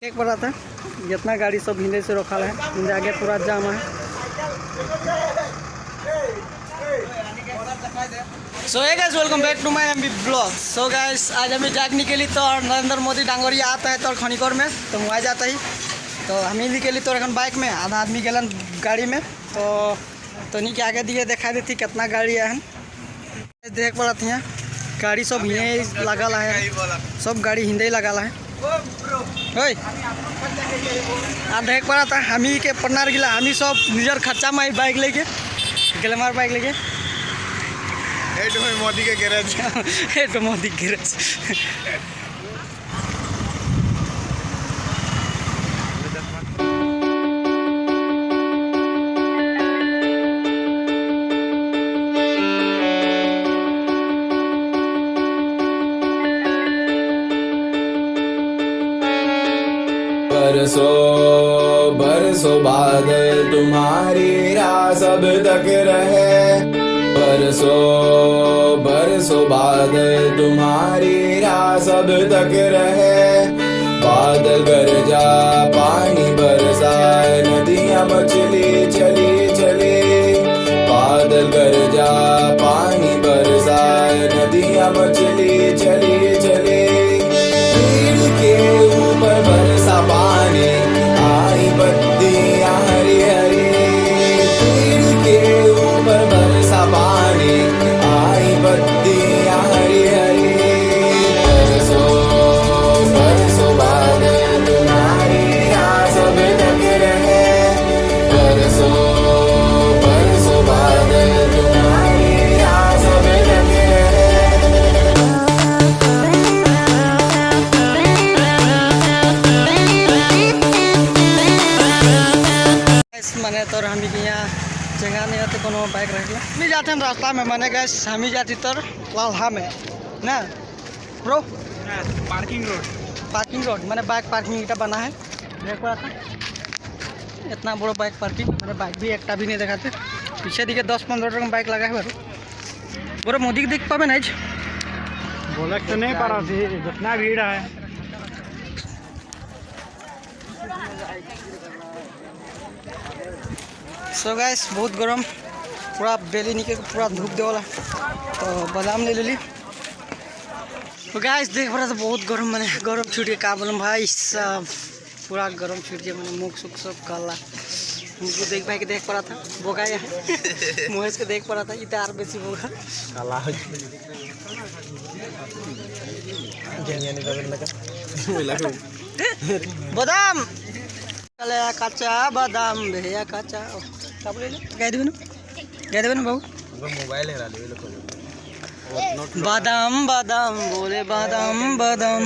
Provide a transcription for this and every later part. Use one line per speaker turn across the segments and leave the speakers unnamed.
एक बड़ा था जितना गाड़ी सब हिंदे से रखा है, हिंदे आगे पूरा जाम है। So hey guys, welcome back to my MB blog. So guys, आज हमें जाग निकली तो नरेंद्र मोदी डांगोरिया आता है तो खनिकोर में तो वहाँ जाता ही तो हम ही निकली तो रखन बाइक में, आधा आदमी गलन गाड़ी में। तो नहीं के आगे दिए देखा देती कितना गाड़ी है। देख पड़ा थी गाड़ी सब हिंदे लगल है, सब गाड़ी हिंदे ही लगल है। आप देख पड़ा था हमी के पन्नार गिला, हमी सब निजर खर्चा में बाइक लेके ग्लैमर बाइक लेके
मोदी के गैरेज
मोदी गैरेज।
बरसों बरसों बादल तुम्हारी राह सब तक रहे, बरसों बरसों बादल तुम्हारी राह सब तक रहे। बादल गरजा पानी बरसाए, नदियाँ मछली चली चली। बादल गरजा पानी बरसाए, नदियाँ मछली चली चली। पेड़ के ऊपर बरसा पानी, आई बत्तियाँ हरी हरी। पेड़ के ऊपर बरसा पानी, आई बत्तियाँ हरी हरी। बरसों बरसों बादल तुम्हारी राह सब तक रहे, बरसों बरसों बादल तुम्हारी राह सब तक रहे।
मैंने तो हम यहाँ जगह नहीं होते कोनो बाइक रख ला हम जाते हैं रास्ता में। मैंने गैस हम जाती तो लालहा में ना ब्रो, पार्किंग रोड मैंने बाइक पार्किंग इटा बना है। देख पा था इतना बड़ा बाइक पार्किंग, मैंने बाइक भी एक भी नहीं दिखाते। पीछे दिखे 10-15 टका बाइक लगा है बारू पूरा मोदी के देख पावे नहीं
बोला तो नहीं पा रहा थी जितना भीड़ है।
सो गैस बहुत गरम, पूरा बेली निकल पूरा धूप दे वाला तो बादाम ले ली। तो गैस देख पड़ा तो बहुत गरम, मैंने गरम छूट के का बोलूँ भाई साहब, पूरा गरम छूट के मैंने मुख सुख सब काला। मुझको देख भाई के देख पड़ा था बोगा है मुहेश के देख पड़ा था इतार बेसी बोगा
काला
बादाम काचा बादाम भैया काचा का बोले कह देबे ना बाबू
मोबाइल है
बादाम बादाम बोले बादाम बादाम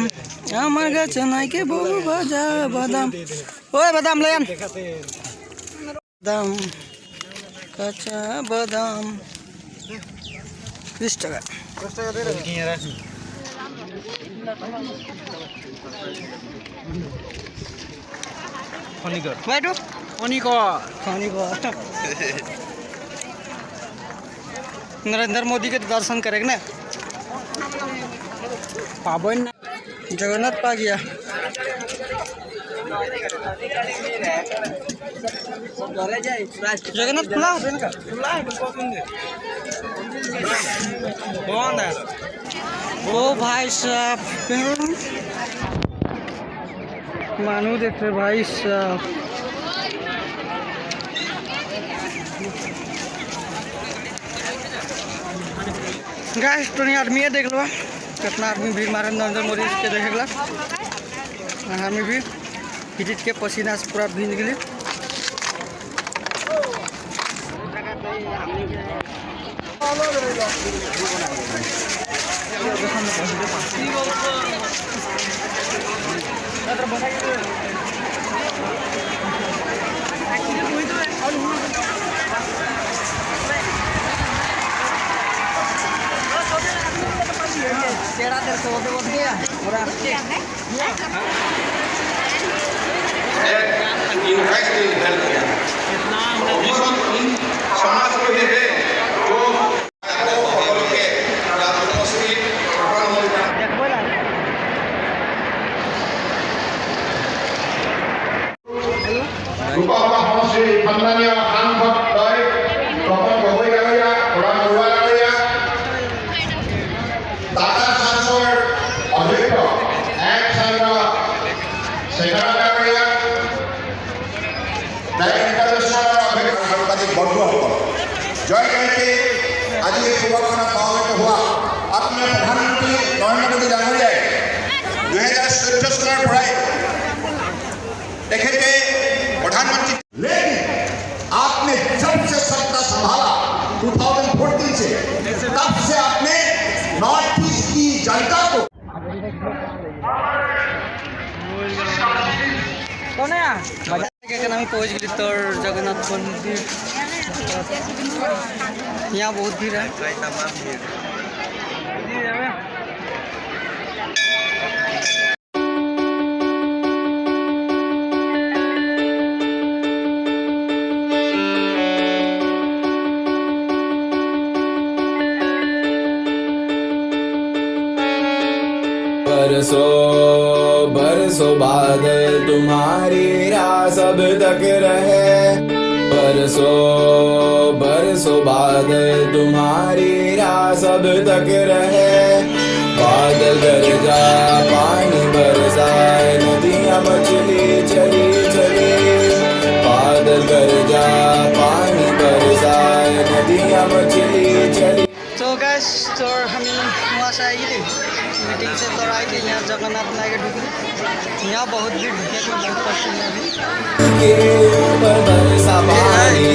हमार गाछ नाई के बहु बाजा बादाम। ओए बादाम ले आन बादाम काचा बादाम 20 टका
दे रहे
बैठो नरेंद्र मोदी के दर्शन करेंगे ना पावन जगन्नाथ पा गया। जगन्नाथ खुला है वो भाई साहब मानू देख रहे भाई साहब। गाइस तो नहीं आदमी है देख लो कितना आदमी भीड़ मारे नरेंद्र मोदी के देखेगा। हमें भी हिट के पसीना से पूरा भीज गए। तेरा देर से वो गया और
समाज को ये है जो লোকসভা সমষ্টিৰ সন্মানীয় সাংসদ তই তপন গগৈ ডাঙৰীয়া, প্ৰধান বৰুৱা ডাঙৰীয়া, টাটা চান্সৰ অধ্যক্ষ এম চন্দ্ৰ শেখৰ ডাঙৰীয়া, ডাইৰেক্ট ইণ্টাৰনেশ্যনেলৰ অধ্যক্ষ সাংবাদিক বন্ধুসকল, জয় জয়ন্তী। আজি এই শুভক্ষণত সমবেত হোৱা আত্মীয় প্ৰধানমন্ত্ৰী নৰেন্দ্ৰ মোদী ডাঙৰীয়াই 2014 চনৰ পৰাই देखेंगे प्रधानमंत्री, लेकिन आपने जब से सत्ता संभाला 2014 से, तब से आपने नॉर्थ ईस्ट की जनता को
আমি পৌঁছ গেলি তোর জগন্নাথ মন্দির। यहाँ बहुत भीड़ है।
बरसों बरसों बादल तुम्हारी राह सब तक रहे, बरसों बरसों बादल तुम्हारी राह सब तक रहे। बादल गरजा पानी बरसाए, नदियाँ मछली चली चली, बादल गरजा पानी बरसाए, नदियाँ मछली चली।
तो गैस तोर हम वहाँ से आएगी मीटिंग से तोर आई थी यहाँ जगन्नाथ लागे ढुकी। यहाँ बहुत भीड़, बहुत पसंद है अभी।
के ऊपर बरसा पानी